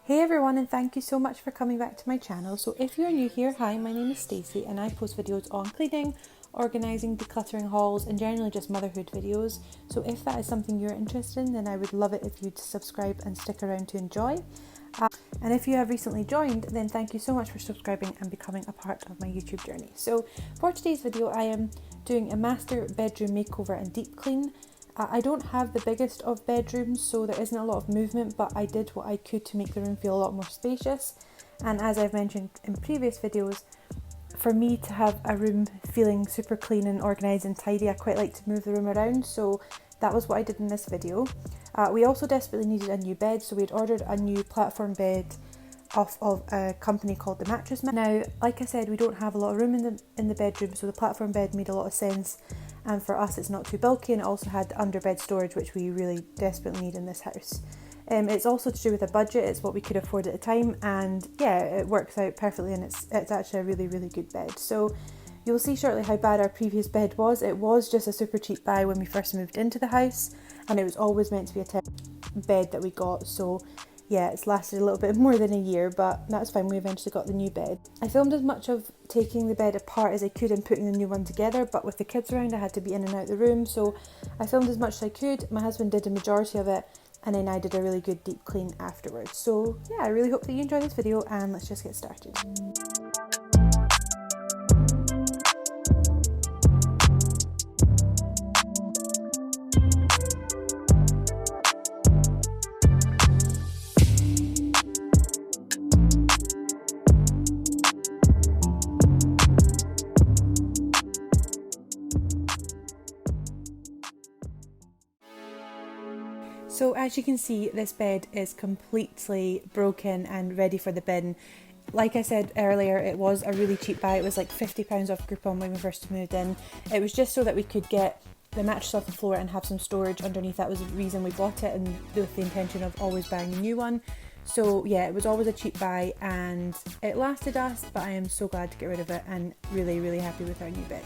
Hey everyone, and thank you so much for coming back to my channel. So if you're new here, hi, my name is Stacy and I post videos on cleaning, organising, decluttering hauls and generally just motherhood videos. So if that is something you're interested in, then I would love it if you'd subscribe and stick around to enjoy. And if you have recently joined, then thank you so much for subscribing and becoming a part of my YouTube journey. So for today's video, I am doing a master bedroom makeover and deep clean. I don't have the biggest of bedrooms, so there isn't a lot of movement, but I did what I could to make the room feel a lot more spacious. And as I've mentioned in previous videos, for me to have a room feeling super clean and organised and tidy, I quite like to move the room around, so that was what I did in this video. We also desperately needed a new bed, so we had ordered a new platform bed off of a company called the Mattress Man. Now, like I said, we don't have a lot of room in the bedroom, so the platform bed made a lot of sense. And for us, it's not too bulky, and it also had underbed storage, which we really desperately need in this house. It's also to do with a budget. It's what we could afford at the time, and yeah, it works out perfectly, and it's actually a really, really good bed. So you'll see shortly how bad our previous bed was. It was just a super cheap buy when we first moved into the house, and it was always meant to be a bed that we got. So yeah, it's lasted a little bit more than a year, but that's fine. We eventually got the new bed. I filmed as much of taking the bed apart as I could and putting the new one together, but with the kids around, I had to be in and out the room, so I filmed as much as I could. My husband did a majority of it, and then I did a really good deep clean afterwards. So yeah, I really hope that you enjoy this video, and let's just get started. So as you can see, this bed is completely broken and ready for the bin. Like I said earlier, it was a really cheap buy. It was like £50 off Groupon when we first moved in. It was just so that we could get the mattress off the floor and have some storage underneath. That was the reason we bought it, and with the intention of always buying a new one. So yeah, it was always a cheap buy and it lasted us, but I am so glad to get rid of it and really, really happy with our new bed.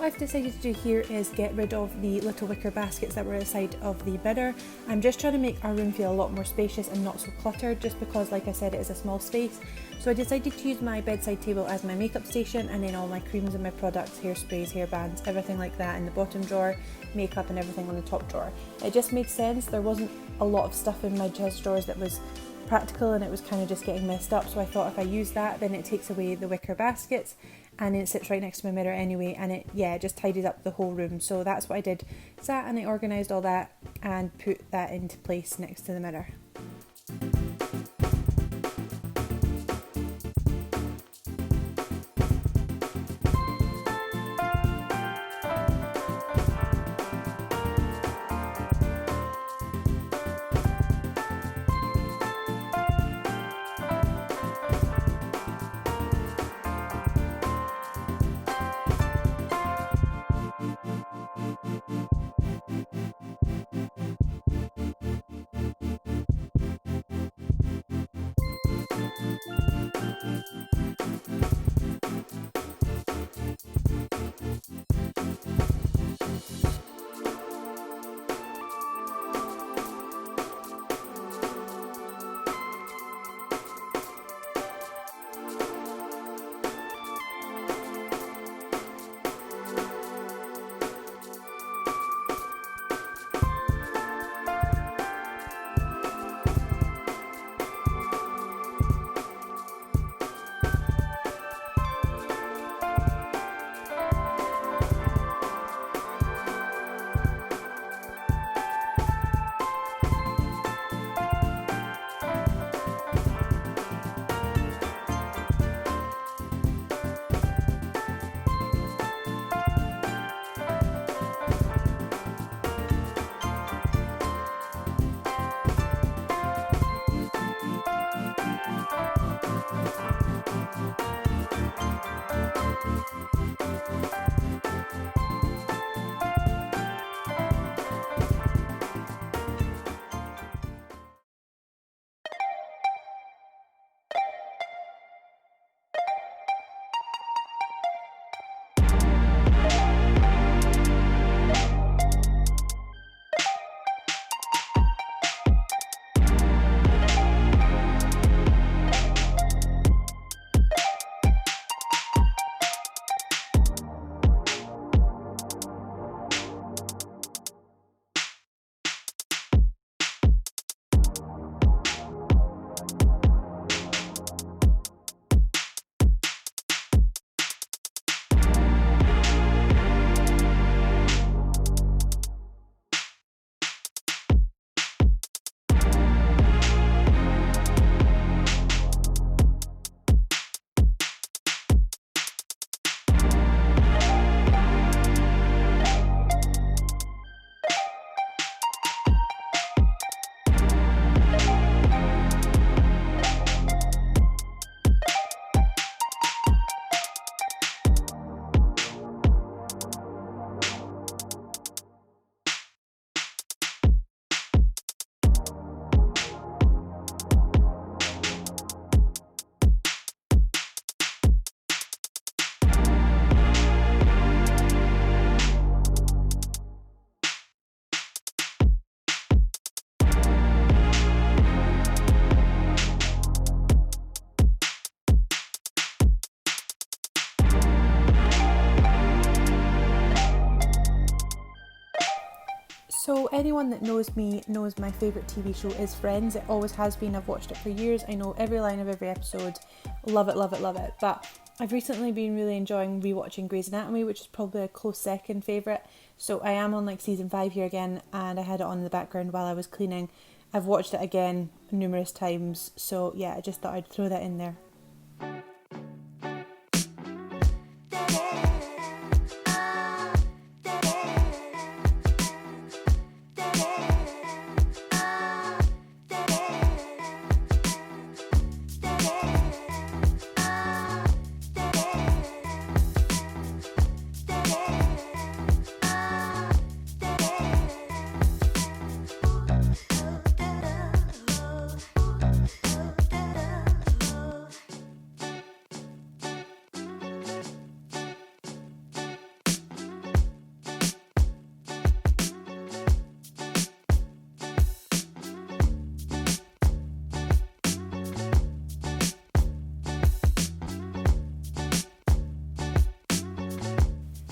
what I've decided to do here is get rid of the little wicker baskets that were outside of the mirror. I'm just trying to make our room feel a lot more spacious and not so cluttered, just because, like I said, it is a small space. So I decided to use my bedside table as my makeup station, and then all my creams and my products, hairsprays, hairbands, everything like that in the bottom drawer, makeup and everything on the top drawer. It just made sense. There wasn't a lot of stuff in my chest drawers that was practical, and it was kind of just getting messed up, so I thought if I use that, then it takes away the wicker baskets, and it sits right next to my mirror anyway, and it just tidies up the whole room. So that's what I did. Sat and I organised all that and put that into place next to the mirror. So anyone that knows me knows my favourite TV show is Friends. It always has been. I've watched it for years. I know every line of every episode. Love it, love it, love it. But I've recently been really enjoying rewatching Grey's Anatomy, which is probably a close second favourite. So I am on like season 5 here again, and I had it on in the background while I was cleaning. I've watched it again numerous times. So yeah, I just thought I'd throw that in there.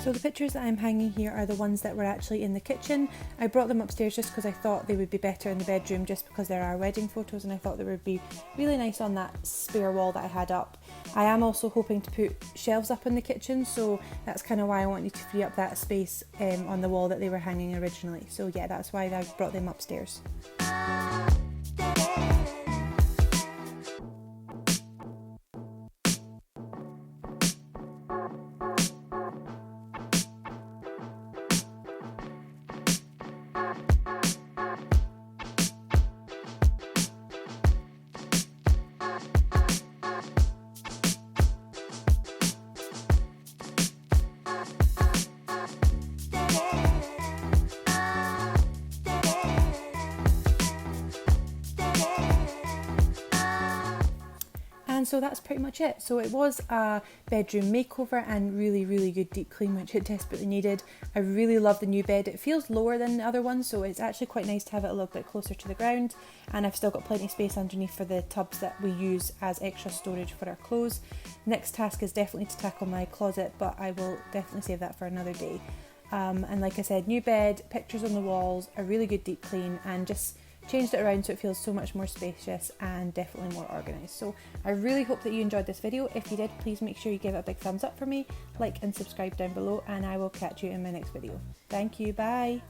So the pictures that I'm hanging here are the ones that were actually in the kitchen. I brought them upstairs just because I thought they would be better in the bedroom, just because there are wedding photos, and I thought they would be really nice on that spare wall that I had up. I am also hoping to put shelves up in the kitchen, so that's kind of why I wanted to free up that space on the wall that they were hanging originally. So yeah, that's why I brought them upstairs. And so that's pretty much it. So it was a bedroom makeover and really good deep clean, which it desperately needed. I really love the new bed. It feels lower than the other one, so it's actually quite nice to have it a little bit closer to the ground, and I've still got plenty of space underneath for the tubs that we use as extra storage for our clothes. Next task is definitely to tackle my closet, but I will definitely save that for another day. And like I said, new bed, pictures on the walls, a really good deep clean, and just changed it around so it feels so much more spacious and definitely more organised. So I really hope that you enjoyed this video. If you did, please make sure you give it a big thumbs up for me, like and subscribe down below, and I will catch you in my next video. Thank you, bye!